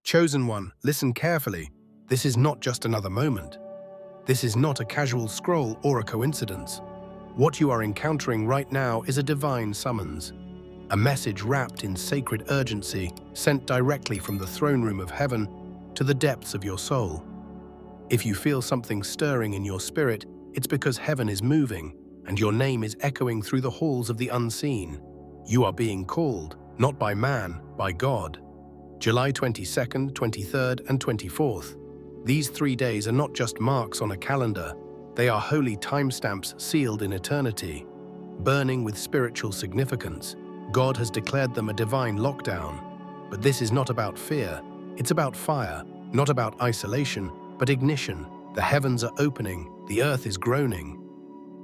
Chosen one, listen carefully. This is not just another moment. This is not a casual scroll or a coincidence. What you are encountering right now is a divine summons, a message wrapped in sacred urgency, sent directly from the throne room of heaven to the depths of your soul. If you feel something stirring in your spirit, it's because heaven is moving, and your name is echoing through the halls of the unseen. You are being called, not by man, by God. July 22nd, 23rd, and 24th. These 3 days are not just marks on a calendar. They are holy timestamps sealed in eternity, burning with spiritual significance. God has declared them a divine lockdown. But this is not about fear. It's about fire, not about isolation, but ignition. The heavens are opening, the earth is groaning.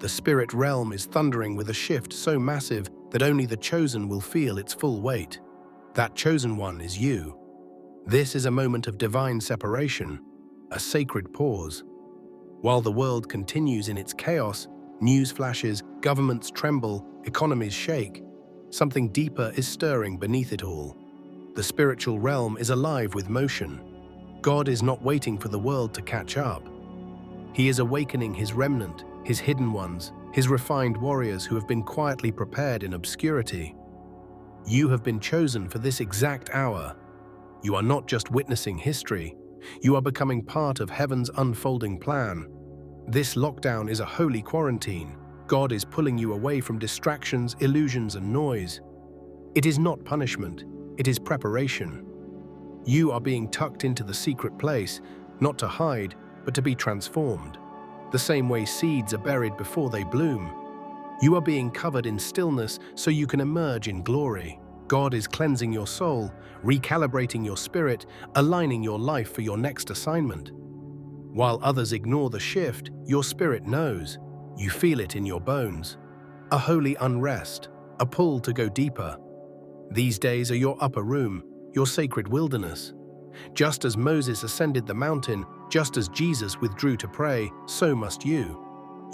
The spirit realm is thundering with a shift so massive that only the chosen will feel its full weight. That chosen one is you. This is a moment of divine separation, a sacred pause. While the world continues in its chaos, news flashes, governments tremble, economies shake, something deeper is stirring beneath it all. The spiritual realm is alive with motion. God is not waiting for the world to catch up. He is awakening his remnant, his hidden ones, his refined warriors who have been quietly prepared in obscurity. You have been chosen for this exact hour. You are not just witnessing history, you are becoming part of heaven's unfolding plan. This lockdown is a holy quarantine. God is pulling you away from distractions, illusions, and noise. It is not punishment, it is preparation. You are being tucked into the secret place, not to hide, but to be transformed. The same way seeds are buried before they bloom. You are being covered in stillness so you can emerge in glory. God is cleansing your soul, recalibrating your spirit, aligning your life for your next assignment. While others ignore the shift, your spirit knows. You feel it in your bones. A holy unrest, a pull to go deeper. These days are your upper room, your sacred wilderness. Just as Moses ascended the mountain, just as Jesus withdrew to pray, so must you.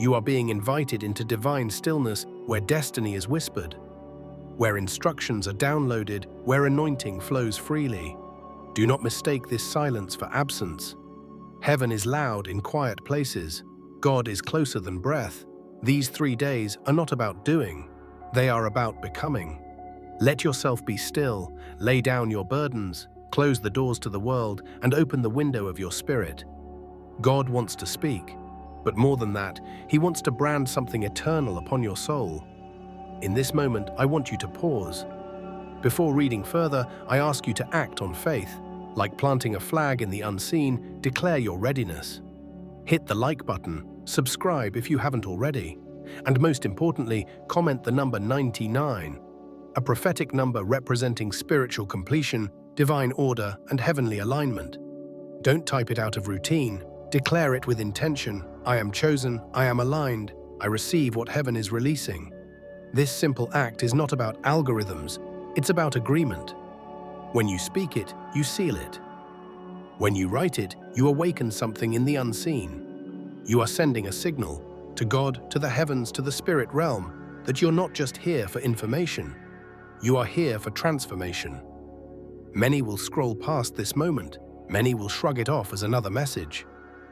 You are being invited into divine stillness where destiny is whispered, where instructions are downloaded, where anointing flows freely. Do not mistake this silence for absence. Heaven is loud in quiet places. God is closer than breath. These 3 days are not about doing. They are about becoming. Let yourself be still, lay down your burdens, close the doors to the world, and open the window of your spirit. God wants to speak, but more than that, he wants to brand something eternal upon your soul. In this moment, I want you to pause. Before reading further, I ask you to act on faith. Like planting a flag in the unseen, declare your readiness. Hit the like button, subscribe if you haven't already, and most importantly, comment the number 99, a prophetic number representing spiritual completion, divine order, and heavenly alignment. Don't type it out of routine. Declare it with intention. I am chosen, I am aligned, I receive what heaven is releasing. This simple act is not about algorithms, it's about agreement. When you speak it, you seal it. When you write it, you awaken something in the unseen. You are sending a signal to God, to the heavens, to the spirit realm, that you're not just here for information. You are here for transformation. Many will scroll past this moment. Many will shrug it off as another message.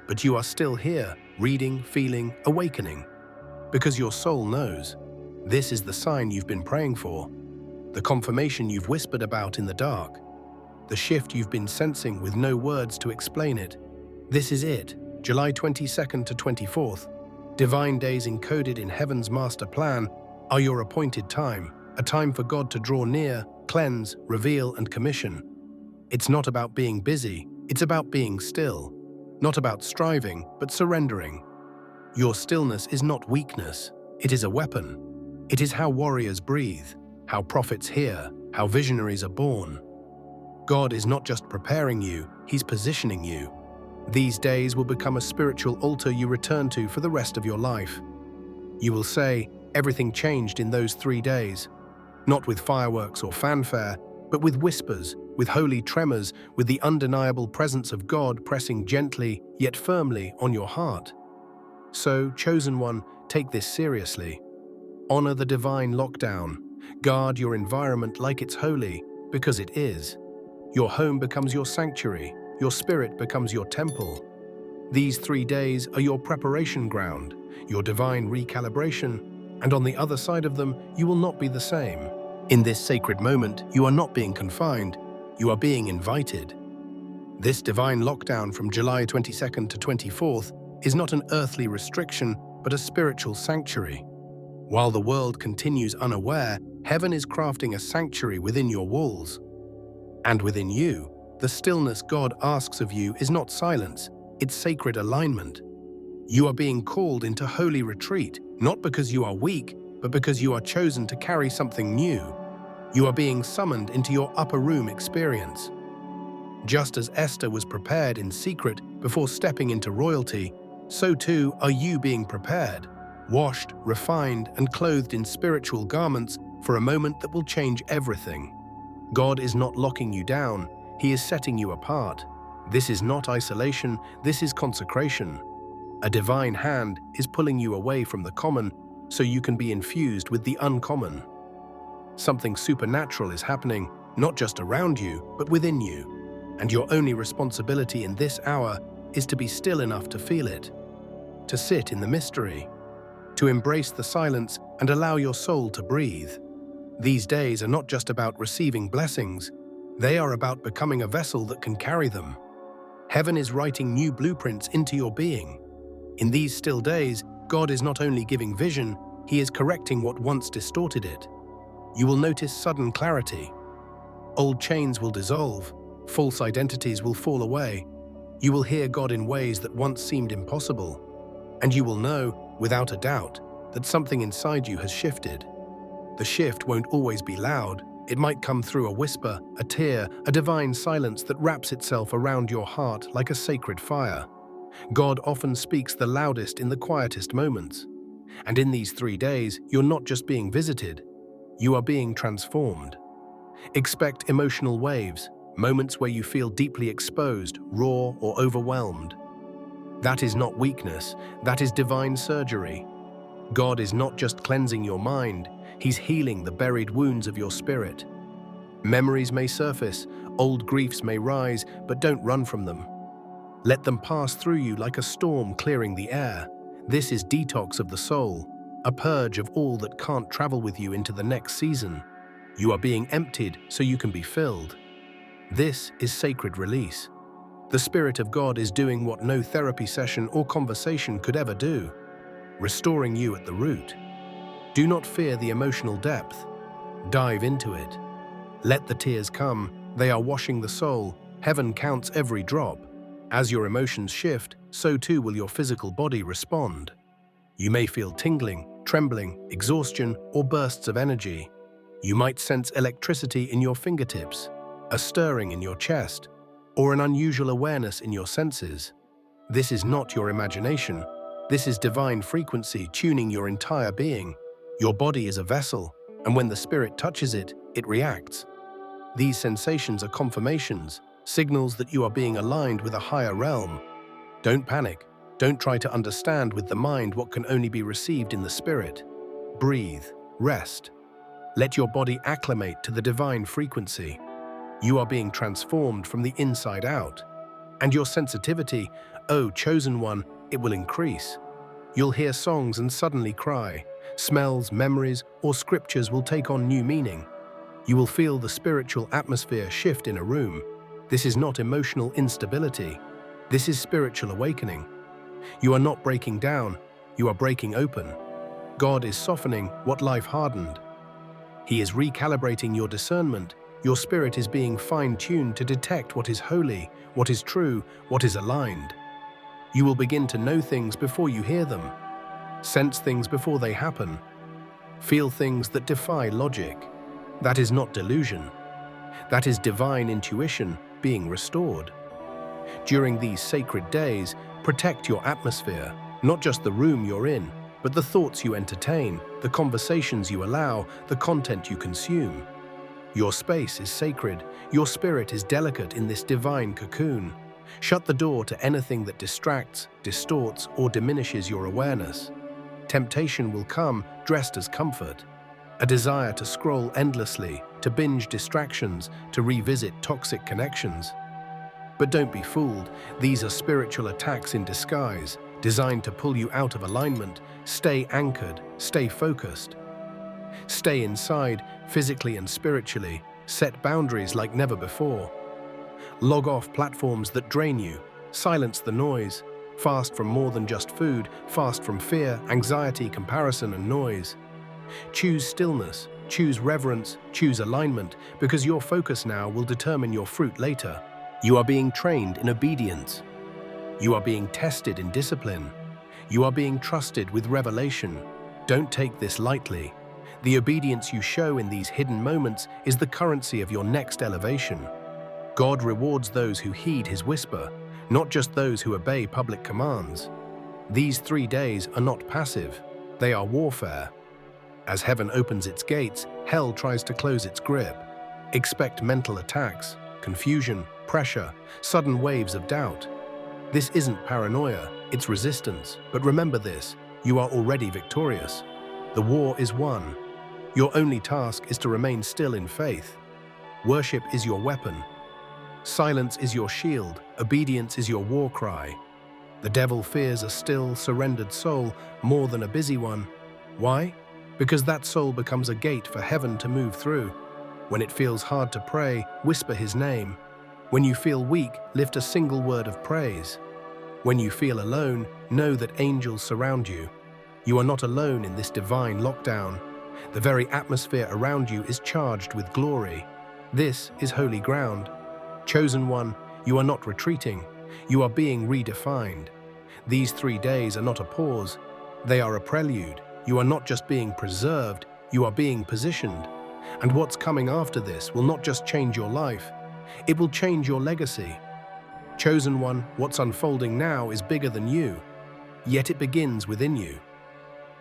But you are still here, reading, feeling, awakening. Because your soul knows. This is the sign you've been praying for. The confirmation you've whispered about in the dark. The shift you've been sensing with no words to explain it. This is it, July 22nd to 24th. Divine days encoded in heaven's master plan are your appointed time, a time for God to draw near, cleanse, reveal, and commission. It's not about being busy, it's about being still. Not about striving, but surrendering. Your stillness is not weakness, it is a weapon. It is how warriors breathe, how prophets hear, how visionaries are born. God is not just preparing you, he's positioning you. These days will become a spiritual altar you return to for the rest of your life. You will say, everything changed in those 3 days. Not with fireworks or fanfare, but with whispers, with holy tremors, with the undeniable presence of God pressing gently yet firmly on your heart. So, chosen one, take this seriously. Honor the divine lockdown. Guard your environment like it's holy, because it is. Your home becomes your sanctuary. Your spirit becomes your temple. These 3 days are your preparation ground, your divine recalibration, and on the other side of them, you will not be the same. In this sacred moment, you are not being confined, you are being invited. This divine lockdown from July 22nd to 24th is not an earthly restriction, but a spiritual sanctuary. While the world continues unaware, heaven is crafting a sanctuary within your walls. And within you, the stillness God asks of you is not silence, it's sacred alignment. You are being called into holy retreat, not because you are weak, but because you are chosen to carry something new. You are being summoned into your upper room experience. Just as Esther was prepared in secret before stepping into royalty, so too are you being prepared, washed, refined, and clothed in spiritual garments for a moment that will change everything. God is not locking you down, He is setting you apart. This is not isolation, this is consecration. A divine hand is pulling you away from the common so you can be infused with the uncommon. Something supernatural is happening, not just around you, but within you. And your only responsibility in this hour is to be still enough to feel it, to sit in the mystery, to embrace the silence and allow your soul to breathe. These days are not just about receiving blessings, they are about becoming a vessel that can carry them. Heaven is writing new blueprints into your being. In these still days, God is not only giving vision, He is correcting what once distorted it. You will notice sudden clarity. Old chains will dissolve, false identities will fall away. You will hear God in ways that once seemed impossible. And you will know, without a doubt, that something inside you has shifted. The shift won't always be loud. It might come through a whisper, a tear, a divine silence that wraps itself around your heart like a sacred fire. God often speaks the loudest in the quietest moments. And in these 3 days, you're not just being visited, you are being transformed. Expect emotional waves, moments where you feel deeply exposed, raw, or overwhelmed. That is not weakness, that is divine surgery. God is not just cleansing your mind, He's healing the buried wounds of your spirit. Memories may surface, old griefs may rise, but don't run from them. Let them pass through you like a storm clearing the air. This is detox of the soul, a purge of all that can't travel with you into the next season. You are being emptied so you can be filled. This is sacred release. The Spirit of God is doing what no therapy session or conversation could ever do, restoring you at the root. Do not fear the emotional depth. Dive into it. Let the tears come. They are washing the soul. Heaven counts every drop. As your emotions shift, so too will your physical body respond. You may feel tingling, trembling, exhaustion, or bursts of energy. You might sense electricity in your fingertips, a stirring in your chest, or an unusual awareness in your senses. This is not your imagination. This is divine frequency tuning your entire being. Your body is a vessel, and when the Spirit touches it, it reacts. These sensations are confirmations, signals that you are being aligned with a higher realm. Don't panic. Don't try to understand with the mind what can only be received in the Spirit. Breathe, rest. Let your body acclimate to the divine frequency. You are being transformed from the inside out. And your sensitivity, oh chosen one, it will increase. You'll hear songs and suddenly cry. Smells, memories, or scriptures will take on new meaning. You will feel the spiritual atmosphere shift in a room. This is not emotional instability. This is spiritual awakening. You are not breaking down, you are breaking open. God is softening what life hardened. He is recalibrating your discernment. Your spirit is being fine-tuned to detect what is holy, what is true, what is aligned. You will begin to know things before you hear them, sense things before they happen, feel things that defy logic. That is not delusion. That is divine intuition being restored. During these sacred days, protect your atmosphere, not just the room you're in, but the thoughts you entertain, the conversations you allow, the content you consume. Your space is sacred. Your spirit is delicate in this divine cocoon. Shut the door to anything that distracts, distorts, or diminishes your awareness. Temptation will come dressed as comfort. a desire to scroll endlessly, to binge distractions, to revisit toxic connections. But don't be fooled, these are spiritual attacks in disguise, designed to pull you out of alignment. Stay anchored, stay focused. Stay inside, physically and spiritually. Set boundaries like never before. Log off platforms that drain you. Silence the noise. Fast from more than just food. Fast from fear, anxiety, comparison, and noise. Choose stillness, choose reverence, choose alignment, because your focus now will determine your fruit later. You are being trained in obedience. You are being tested in discipline. You are being trusted with revelation. Don't take this lightly. The obedience you show in these hidden moments is the currency of your next elevation. God rewards those who heed His whisper, not just those who obey public commands. These 3 days are not passive, they are warfare. As heaven opens its gates, hell tries to close its grip. Expect mental attacks, confusion, pressure, sudden waves of doubt. This isn't paranoia, it's resistance. But remember this, you are already victorious. The war is won. Your only task is to remain still in faith. Worship is your weapon. Silence is your shield. Obedience is your war cry. The devil fears a still, surrendered soul more than a busy one. Why? Because that soul becomes a gate for heaven to move through. When it feels hard to pray, whisper His name. When you feel weak, lift a single word of praise. When you feel alone, know that angels surround you. You are not alone in this divine lockdown. The very atmosphere around you is charged with glory. This is holy ground. Chosen one, you are not retreating. You are being redefined. These 3 days are not a pause. They are a prelude. You are not just being preserved, you are being positioned. And what's coming after this will not just change your life, it will change your legacy. Chosen one, what's unfolding now is bigger than you, yet it begins within you.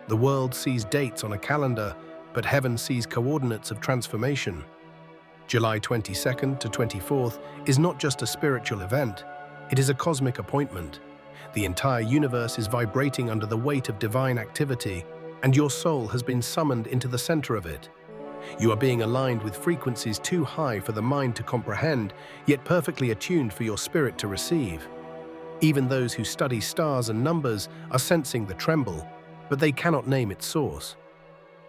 The world sees dates on a calendar, but heaven sees coordinates of transformation. July 22nd to 24th is not just a spiritual event, it is a cosmic appointment. The entire universe is vibrating under the weight of divine activity, and your soul has been summoned into the center of it. You are being aligned with frequencies too high for the mind to comprehend, yet perfectly attuned for your spirit to receive. Even those who study stars and numbers are sensing the tremble, but they cannot name its source.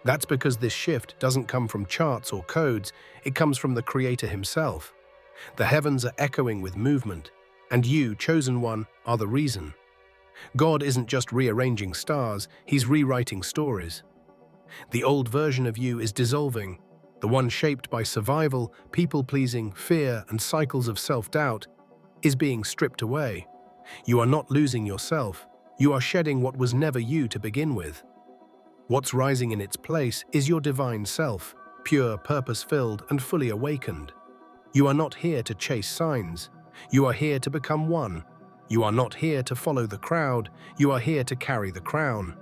That's because this shift doesn't come from charts or codes, it comes from the Creator Himself. The heavens are echoing with movement, and you, chosen one, are the reason. God isn't just rearranging stars, He's rewriting stories. The old version of you is dissolving. The one shaped by survival, people-pleasing, fear, and cycles of self-doubt is being stripped away. You are not losing yourself. You are shedding what was never you to begin with. What's rising in its place is your divine self, pure, purpose-filled, and fully awakened. You are not here to chase signs. You are here to become one. You are not here to follow the crowd. You are here to carry the crown.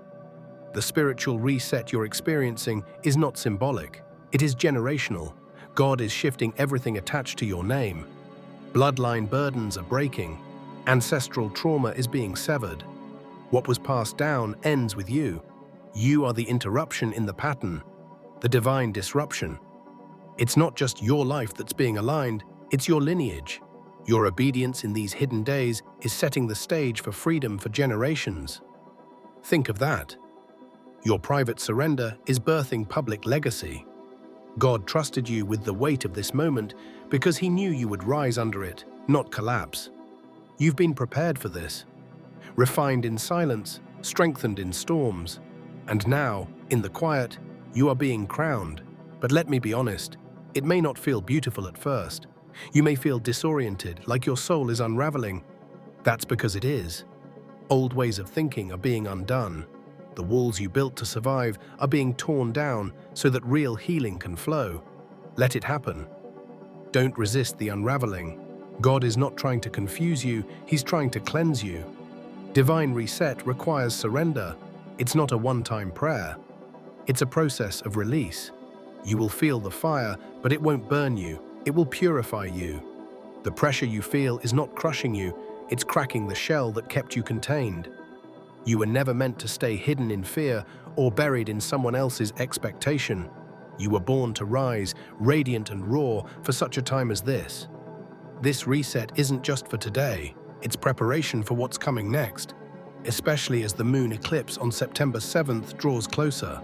The spiritual reset you're experiencing is not symbolic. It is generational. God is shifting everything attached to your name. Bloodline burdens are breaking. Ancestral trauma is being severed. What was passed down ends with you. You are the interruption in the pattern, the divine disruption. It's not just your life that's being aligned, it's your lineage. Your obedience in these hidden days is setting the stage for freedom for generations. Think of that. Your private surrender is birthing public legacy. God trusted you with the weight of this moment because He knew you would rise under it, not collapse. You've been prepared for this, refined in silence, strengthened in storms. And now, in the quiet, you are being crowned. But let me be honest, it may not feel beautiful at first. You may feel disoriented, like your soul is unraveling. That's because it is. Old ways of thinking are being undone. The walls you built to survive are being torn down so that real healing can flow. Let it happen. Don't resist the unraveling. God is not trying to confuse you, He's trying to cleanse you. Divine reset requires surrender. It's not a one-time prayer. It's a process of release. You will feel the fire, but it won't burn you. It will purify you. The pressure you feel is not crushing you, it's cracking the shell that kept you contained. You were never meant to stay hidden in fear or buried in someone else's expectation. You were born to rise, radiant and raw, for such a time as this. This reset isn't just for today, it's preparation for what's coming next, especially as the moon eclipse on September 7th draws closer.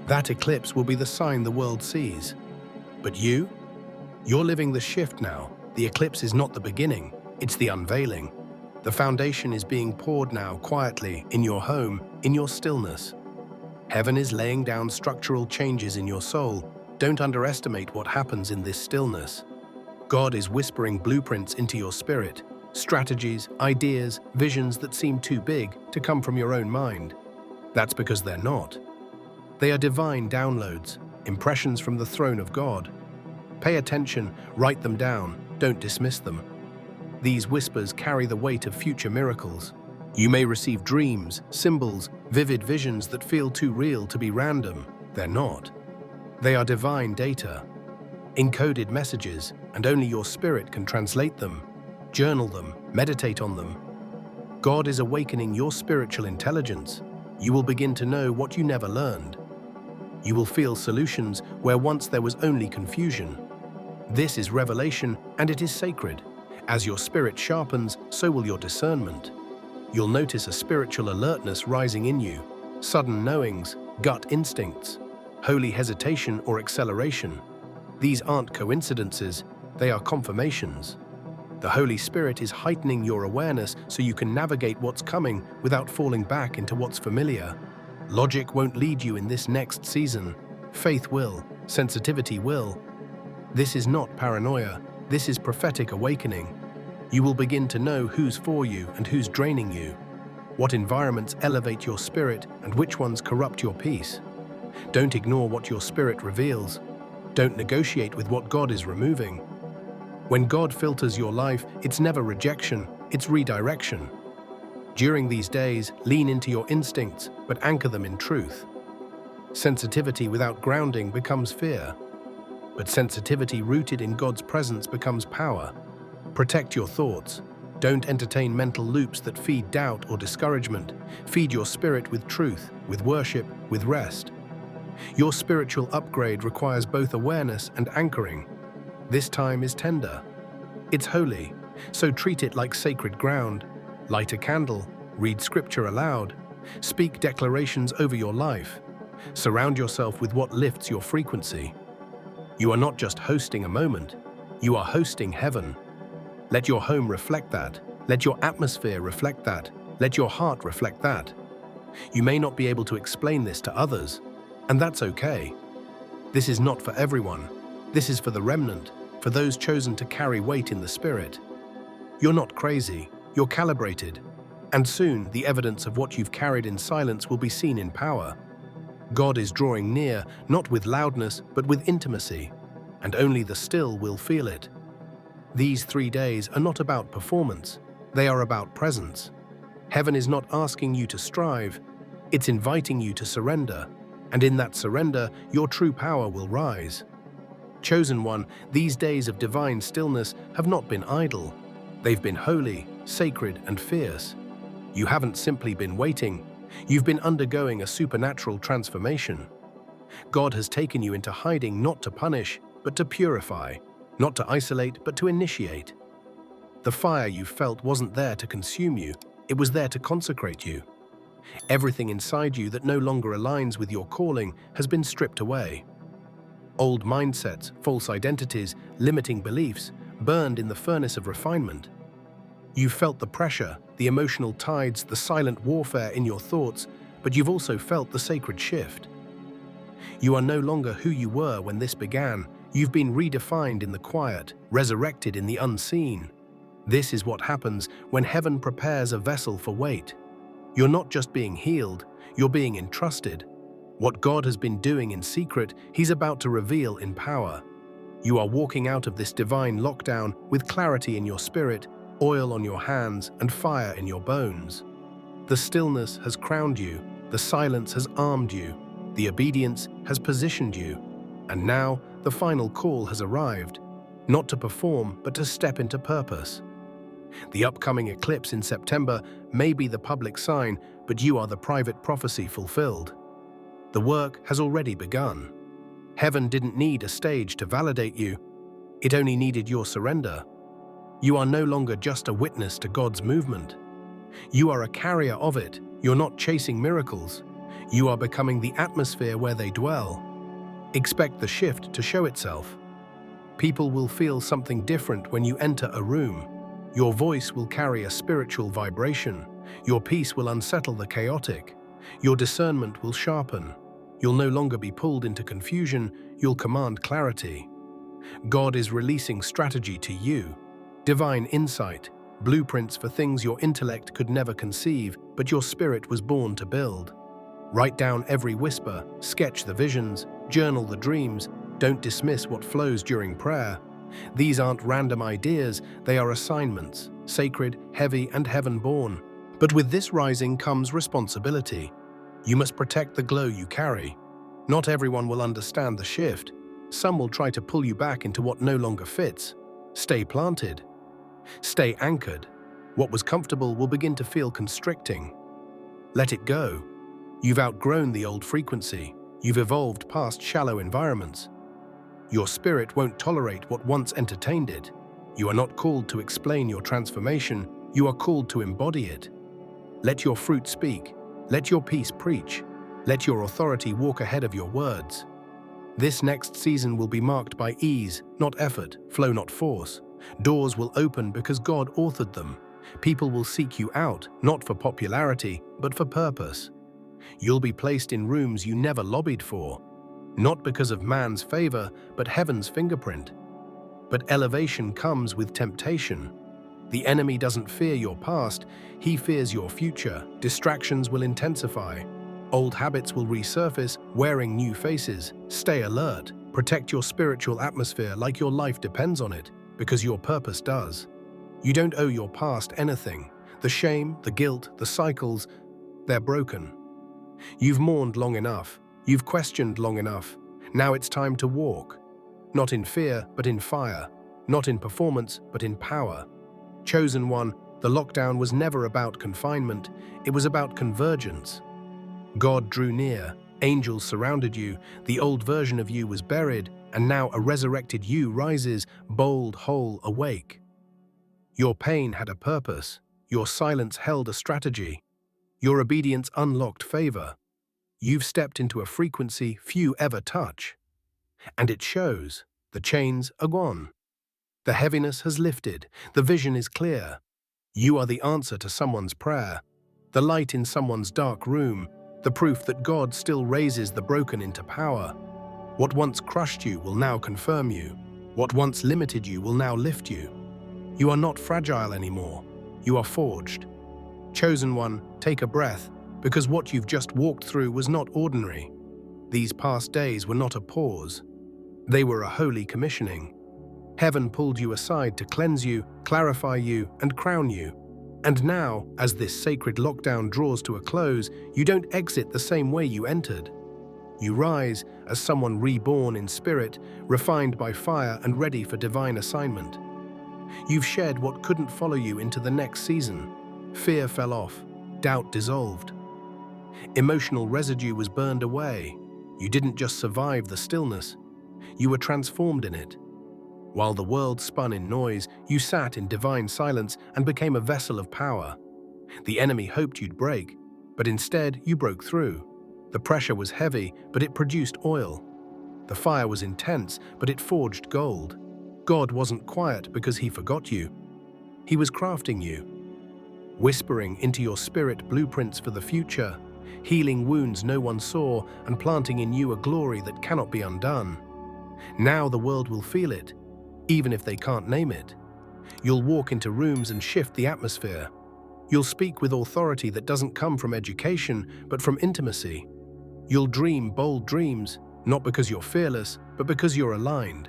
That eclipse will be the sign the world sees. But you're living the shift now. The eclipse is not the beginning, it's the unveiling. The foundation is being poured now quietly, in your home, in your stillness. Heaven is laying down structural changes in your soul. Don't underestimate what happens in this stillness. God is whispering blueprints into your spirit, strategies, ideas, visions that seem too big to come from your own mind. That's because they're not. They are divine downloads, impressions from the throne of God. Pay attention, write them down, don't dismiss them. These whispers carry the weight of future miracles. You may receive dreams, symbols, vivid visions that feel too real to be random. They're not. They are divine data, encoded messages, and only your spirit can translate them, journal them, meditate on them. God is awakening your spiritual intelligence. You will begin to know what you never learned. You will feel solutions where once there was only confusion. This is revelation, and it is sacred. As your spirit sharpens, so will your discernment. You'll notice a spiritual alertness rising in you, sudden knowings, gut instincts, holy hesitation or acceleration. These aren't coincidences, they are confirmations. The Holy Spirit is heightening your awareness so you can navigate what's coming without falling back into what's familiar. Logic won't lead you in this next season. Faith will, sensitivity will. This is not paranoia, this is prophetic awakening. You will begin to know who's for you and who's draining you, what environments elevate your spirit and which ones corrupt your peace. Don't ignore what your spirit reveals. Don't negotiate with what God is removing. When God filters your life, it's never rejection, it's redirection. During these days, lean into your instincts, but anchor them in truth. Sensitivity without grounding becomes fear, but sensitivity rooted in God's presence becomes power. Protect your thoughts. Don't entertain mental loops that feed doubt or discouragement. Feed your spirit with truth, with worship, with rest. Your spiritual upgrade requires both awareness and anchoring. This time is tender. It's holy, so treat it like sacred ground. Light a candle, read scripture aloud, speak declarations over your life. Surround yourself with what lifts your frequency. You are not just hosting a moment, you are hosting heaven. Let your home reflect that. Let your atmosphere reflect that. Let your heart reflect that. You may not be able to explain this to others, and that's okay. This is not for everyone. This is for the remnant, for those chosen to carry weight in the spirit. You're not crazy, you're calibrated, and soon the evidence of what you've carried in silence will be seen in power. God is drawing near, not with loudness, but with intimacy, and only the still will feel it. These 3 days are not about performance, they are about presence. Heaven is not asking you to strive, it's inviting you to surrender, and in that surrender, your true power will rise. Chosen one, these days of divine stillness have not been idle. They've been holy, sacred, and fierce. You haven't simply been waiting, you've been undergoing a supernatural transformation. God has taken you into hiding not to punish, but to purify, not to isolate, but to initiate. The fire you felt wasn't there to consume you, it was there to consecrate you. Everything inside you that no longer aligns with your calling has been stripped away. Old mindsets, false identities, limiting beliefs, burned in the furnace of refinement. You've felt the pressure, the emotional tides, the silent warfare in your thoughts, but you've also felt the sacred shift. You are no longer who you were when this began. You've been redefined in the quiet, resurrected in the unseen. This is what happens when heaven prepares a vessel for weight. You're not just being healed, you're being entrusted. What God has been doing in secret, He's about to reveal in power. You are walking out of this divine lockdown with clarity in your spirit, oil on your hands, and fire in your bones. The stillness has crowned you, the silence has armed you, the obedience has positioned you, and now the final call has arrived, not to perform, but to step into purpose. The upcoming eclipse in September may be the public sign, but you are the private prophecy fulfilled. The work has already begun. Heaven didn't need a stage to validate you. It only needed your surrender. You are no longer just a witness to God's movement. You are a carrier of it. You're not chasing miracles. You are becoming the atmosphere where they dwell. Expect the shift to show itself. People will feel something different when you enter a room. Your voice will carry a spiritual vibration. Your peace will unsettle the chaotic. Your discernment will sharpen. You'll no longer be pulled into confusion. You'll command clarity. God is releasing strategy to you. Divine insight, blueprints for things your intellect could never conceive, but your spirit was born to build. Write down every whisper, sketch the visions, journal the dreams. Don't dismiss what flows during prayer. These aren't random ideas, they are assignments, sacred, heavy, and heaven-born. But with this rising comes responsibility. You must protect the glow you carry. Not everyone will understand the shift. Some will try to pull you back into what no longer fits. Stay planted. Stay anchored. What was comfortable will begin to feel constricting. Let it go. You've outgrown the old frequency. You've evolved past shallow environments. Your spirit won't tolerate what once entertained it. You are not called to explain your transformation. You are called to embody it. Let your fruit speak. Let your peace preach. Let your authority walk ahead of your words. This next season will be marked by ease, not effort, flow, not force. Doors will open because God authored them. People will seek you out, not for popularity, but for purpose. You'll be placed in rooms you never lobbied for, not because of man's favor, but heaven's fingerprint. But elevation comes with temptation. The enemy doesn't fear your past, he fears your future. Distractions will intensify. Old habits will resurface, wearing new faces. Stay alert. Protect your spiritual atmosphere like your life depends on it, because your purpose does. You don't owe your past anything. The shame, the guilt, the cycles, they're broken. You've mourned long enough. You've questioned long enough. Now it's time to walk. Not in fear, but in fire. Not in performance, but in power. Chosen one, the lockdown was never about confinement. It was about convergence. God drew near. Angels surrounded you. The old version of you was buried, and now a resurrected you rises, bold, whole, awake. Your pain had a purpose. Your silence held a strategy. Your obedience unlocked favor. You've stepped into a frequency few ever touch. And it shows. The chains are gone. The heaviness has lifted. The vision is clear. You are the answer to someone's prayer, the light in someone's dark room, the proof that God still raises the broken into power. What once crushed you will now confirm you. What once limited you will now lift you. You are not fragile anymore. You are forged. Chosen one, take a breath, because what you've just walked through was not ordinary. These past days were not a pause. They were a holy commissioning. Heaven pulled you aside to cleanse you, clarify you, and crown you. And now, as this sacred lockdown draws to a close, you don't exit the same way you entered. You rise as someone reborn in spirit, refined by fire and ready for divine assignment. You've shed what couldn't follow you into the next season. Fear fell off, doubt dissolved. Emotional residue was burned away. You didn't just survive the stillness, you were transformed in it. While the world spun in noise, you sat in divine silence and became a vessel of power. The enemy hoped you'd break, but instead you broke through. The pressure was heavy, but it produced oil. The fire was intense, but it forged gold. God wasn't quiet because he forgot you. He was crafting you, whispering into your spirit blueprints for the future, healing wounds no one saw and planting in you a glory that cannot be undone. Now the world will feel it, even if they can't name it. You'll walk into rooms and shift the atmosphere. You'll speak with authority that doesn't come from education, but from intimacy. You'll dream bold dreams, not because you're fearless, but because you're aligned.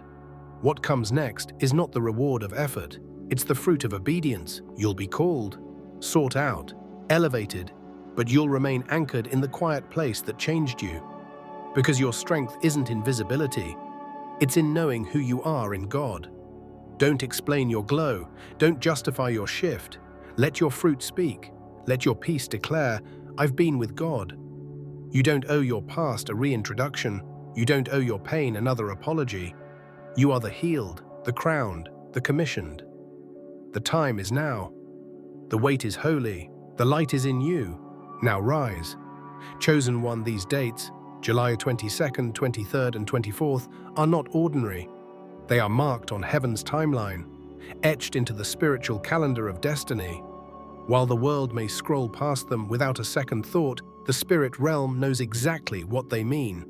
What comes next is not the reward of effort. It's the fruit of obedience. You'll be called, sought out, elevated, but you'll remain anchored in the quiet place that changed you. Because your strength isn't in visibility. It's in knowing who you are in God. Don't explain your glow. Don't justify your shift. Let your fruit speak. Let your peace declare, I've been with God. You don't owe your past a reintroduction. You don't owe your pain another apology. You are the healed, the crowned, the commissioned. The time is now. The wait is holy. The light is in you. Now rise. Chosen one, these dates, July 22nd, 23rd, and 24th, are not ordinary. They are marked on heaven's timeline, etched into the spiritual calendar of destiny. While the world may scroll past them without a second thought, the spirit realm knows exactly what they mean.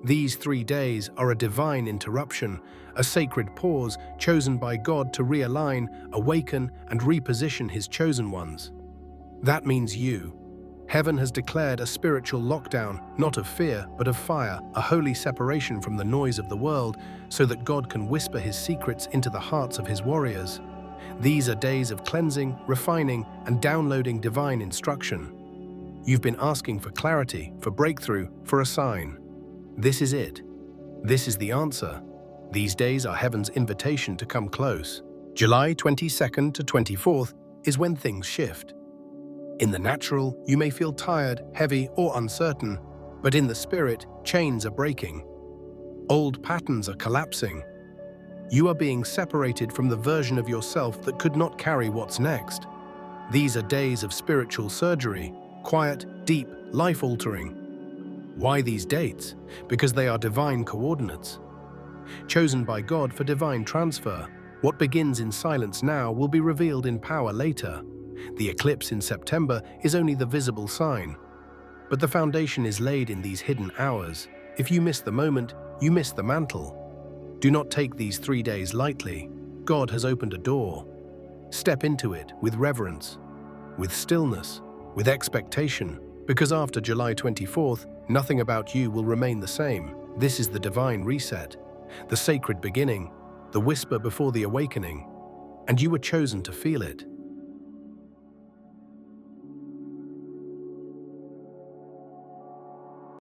These 3 days are a divine interruption, a sacred pause chosen by God to realign, awaken, and reposition His chosen ones. That means you. Heaven has declared a spiritual lockdown, not of fear, but of fire, a holy separation from the noise of the world, so that God can whisper His secrets into the hearts of His warriors. These are days of cleansing, refining, and downloading divine instruction. You've been asking for clarity, for breakthrough, for a sign. This is it. This is the answer. These days are heaven's invitation to come close. July 22nd to 24th is when things shift. In the natural, you may feel tired, heavy, or uncertain, but in the spirit, chains are breaking. Old patterns are collapsing. You are being separated from the version of yourself that could not carry what's next. These are days of spiritual surgery, quiet, deep, life-altering. Why these dates? Because they are divine coordinates. Chosen by God for divine transfer, what begins in silence now will be revealed in power later. The eclipse in September is only the visible sign. But the foundation is laid in these hidden hours. If you miss the moment, you miss the mantle. Do not take these 3 days lightly. God has opened a door. Step into it with reverence, with stillness, with expectation, because after July 24th, nothing about you will remain the same. This is the divine reset, the sacred beginning, the whisper before the awakening, and you were chosen to feel it.